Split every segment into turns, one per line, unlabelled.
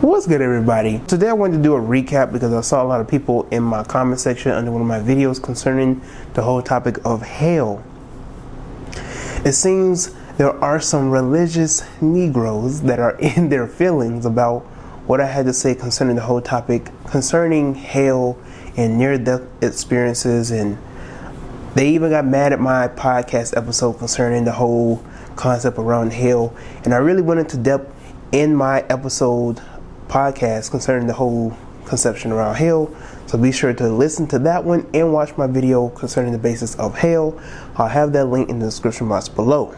What's good, everybody? Today I wanted to do a recap because I saw a lot of people in my comment section under one of my videos concerning the whole topic of hell. It seems there are some religious Negroes that are in their feelings about what I had to say concerning the whole topic concerning hell and near-death experiences, and they even got mad at my podcast episode concerning the whole concept around hell. And I really went into depth in my episode podcast concerning the whole conception around hell, so be sure to listen to that one and watch my video concerning the basis of hell. I'll have that link in the description box below,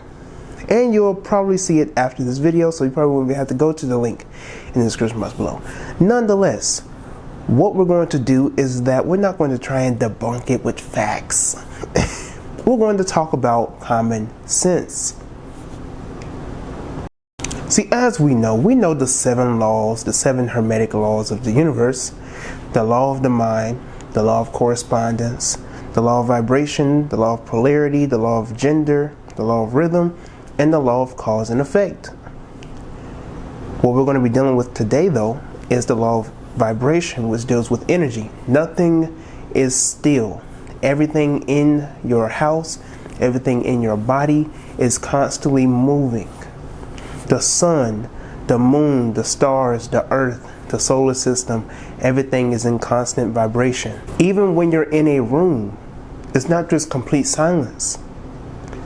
and you'll probably see it after this video, so you probably won't have to go to the link in the description box below. Nonetheless, what we're going to do is that we're not going to try and debunk it with facts. We're going to talk about common sense. See, as we know the 7 laws, the 7 Hermetic laws of the universe: the law of the mind, the law of correspondence, the law of vibration, the law of polarity, the law of gender, the law of rhythm, and the law of cause and effect. What we're going to be dealing with today, though, is the law of vibration, which deals with energy. Nothing is still. Everything in your house, everything in your body is constantly moving. The sun, the moon, the stars, the earth, the solar system, everything is in constant vibration. Even when you're in a room, it's not just complete silence.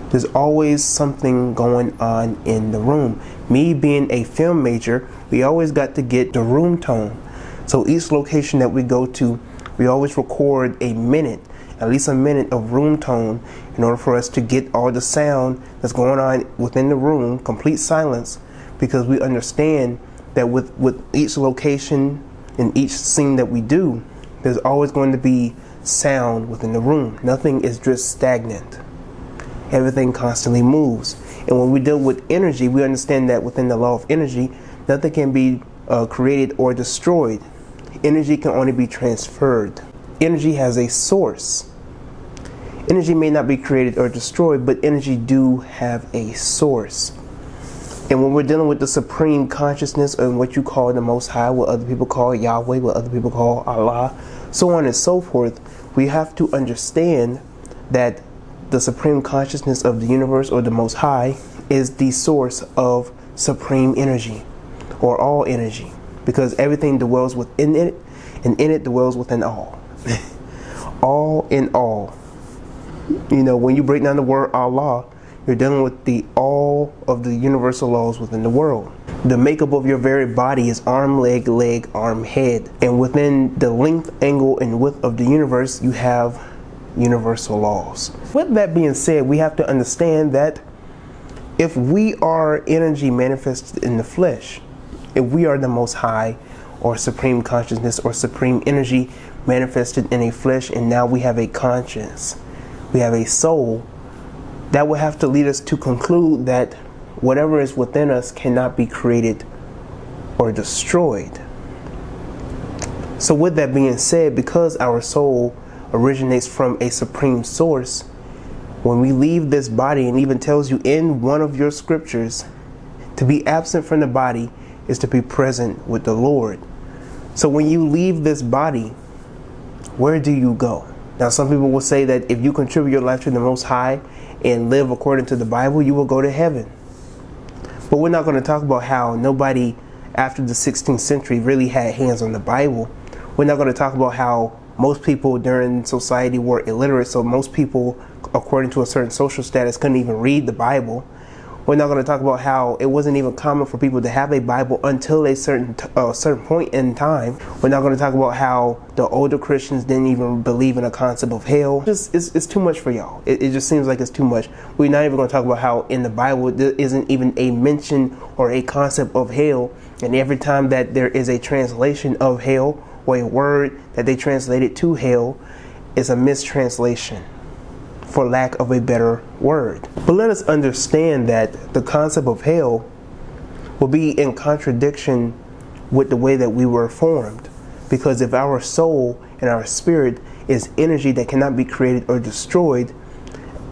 There's always something going on in the room. Me being a film major, we always got to get the room tone. So each location that we go to, we always record a minute, at least a minute of room tone, in order for us to get all the sound that's going on within the room, complete silence, because we understand that with each location and each scene that we do, there's always going to be sound within the room. Nothing is just stagnant. Everything constantly moves. And when we deal with energy, we understand that within the law of energy, nothing can be created or destroyed. Energy can only be transferred. Energy has a source. Energy may not be created or destroyed, but energy do have a source. And when we're dealing with the supreme consciousness and what you call the Most High, what other people call Yahweh, what other people call Allah, so on and so forth, we have to understand that the supreme consciousness of the universe, or the Most High, is the source of supreme energy, or all energy, because everything dwells within it, and in it dwells within all. All in all. You know, when you break down the word Allah, you're dealing with the all of the universal laws within the world. The makeup of your very body is arm, leg, arm, head. And within the length, angle, and width of the universe, you have universal laws. With that being said, we have to understand that if we are energy manifested in the flesh, if we are the Most High, or supreme consciousness, or supreme energy manifested in a flesh, and now we have a conscience, we have a soul, that would have to lead us to conclude that whatever is within us cannot be created or destroyed. So with that being said, because our soul originates from a supreme source, when we leave this body, and even tells you in one of your scriptures, to be absent from the body is to be present with the Lord. So when you leave this body, where do you go? Now, some people will say that if you contribute your life to the Most High and live according to the Bible, you will go to heaven. But we're not going to talk about how nobody after the 16th century really had hands on the Bible. We're not going to talk about how most people during society were illiterate, so most people, according to a certain social status, couldn't even read the Bible. We're not going to talk about how it wasn't even common for people to have a Bible until a certain point in time. We're not going to talk about how the older Christians didn't even believe in a concept of hell. It's too much for y'all. It just seems like it's too much. We're not even going to talk about how in the Bible there isn't even a mention or a concept of hell. And every time that there is a translation of hell, or a word that they translated to hell, is a mistranslation, for lack of a better word. But let us understand that the concept of hell will be in contradiction with the way that we were formed. Because if our soul and our spirit is energy that cannot be created or destroyed,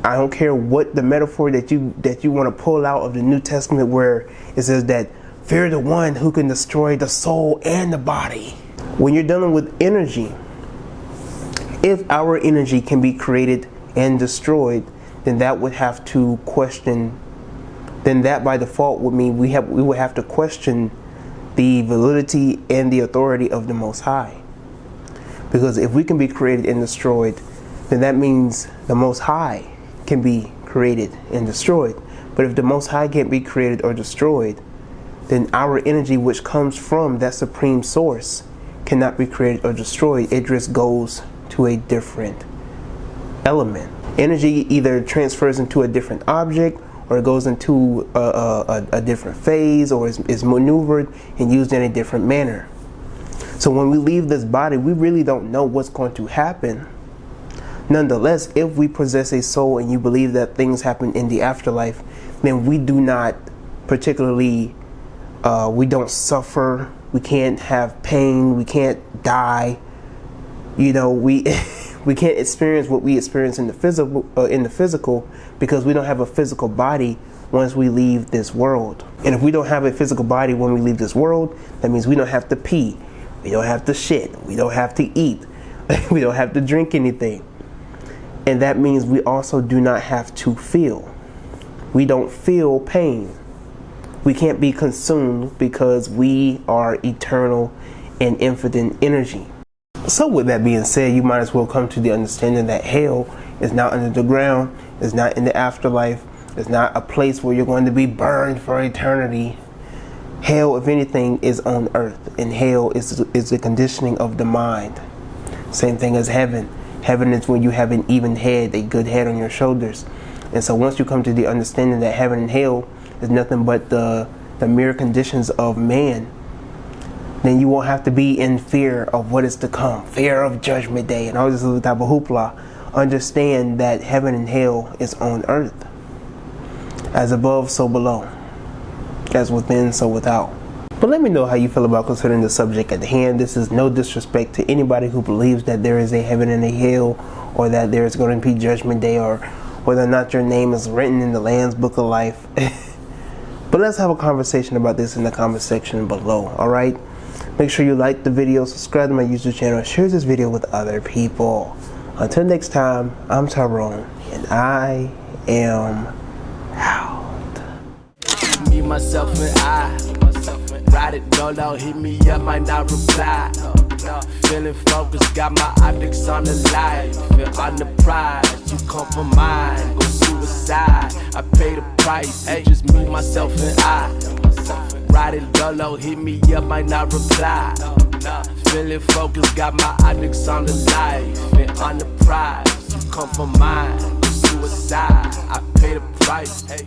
I don't care what the metaphor that you want to pull out of the New Testament, where it says that Fear the one who can destroy the soul and the body. When you're dealing with energy, if our energy can be created and destroyed, then that would have to question, then that by default would mean we would have to question the validity and the authority of the Most High. Because if we can be created and destroyed, then that means the Most High can be created and destroyed. But if the Most High can't be created or destroyed, then our energy, which comes from that supreme source, cannot be created or destroyed. It just goes to a different element. Energy either transfers into a different object, or it goes into a different phase, or is maneuvered and used in a different manner. So when we leave this body, we really don't know what's going to happen. Nonetheless, if we possess a soul and you believe that things happen in the afterlife, then we do not particularly, we don't suffer, we can't have pain, we can't die. You know, we can't experience what we experience in the physical, because we don't have a physical body once we leave this world. And if we don't have a physical body when we leave this world, that means we don't have to pee, we don't have to shit, we don't have to eat, we don't have to drink anything. And that means we also do not have to feel. We don't feel pain. We can't be consumed because we are eternal and infinite energy. So with that being said, you might as well come to the understanding that hell is not under the ground, is not in the afterlife, is not a place where you're going to be burned for eternity. Hell, if anything, is on earth, and hell is the conditioning of the mind. Same thing as heaven. Heaven is when you have an even head, a good head on your shoulders. And so once you come to the understanding that heaven and hell is nothing but the mere conditions of man, then you won't have to be in fear of what is to come, fear of judgment day and all this other type of hoopla. Understand that heaven and hell is on earth. As above, so below. As within, so without. But let me know how you feel about considering the subject at hand. This is no disrespect to anybody who believes that there is a heaven and a hell, or that there is going to be judgment day, or whether or not your name is written in the Lamb's Book of Life. But let's have a conversation about this in the comment section below, alright? Make sure you like the video, subscribe to my YouTube channel, and share this video with other people. Until next time, I'm Tyrone, and I am out.
Me, myself, and I. Ride it dolo, hit me up, might not reply. Feeling focused, got my optics on the light. Feel on the prize, you compromise, go suicide. I pay the price, hey, just me, myself, and I. Ride it dolo, hit me up, might not reply. Feeling focused, got my optics on the light. Feel on the prize, you compromise, go suicide. I pay the price, hey.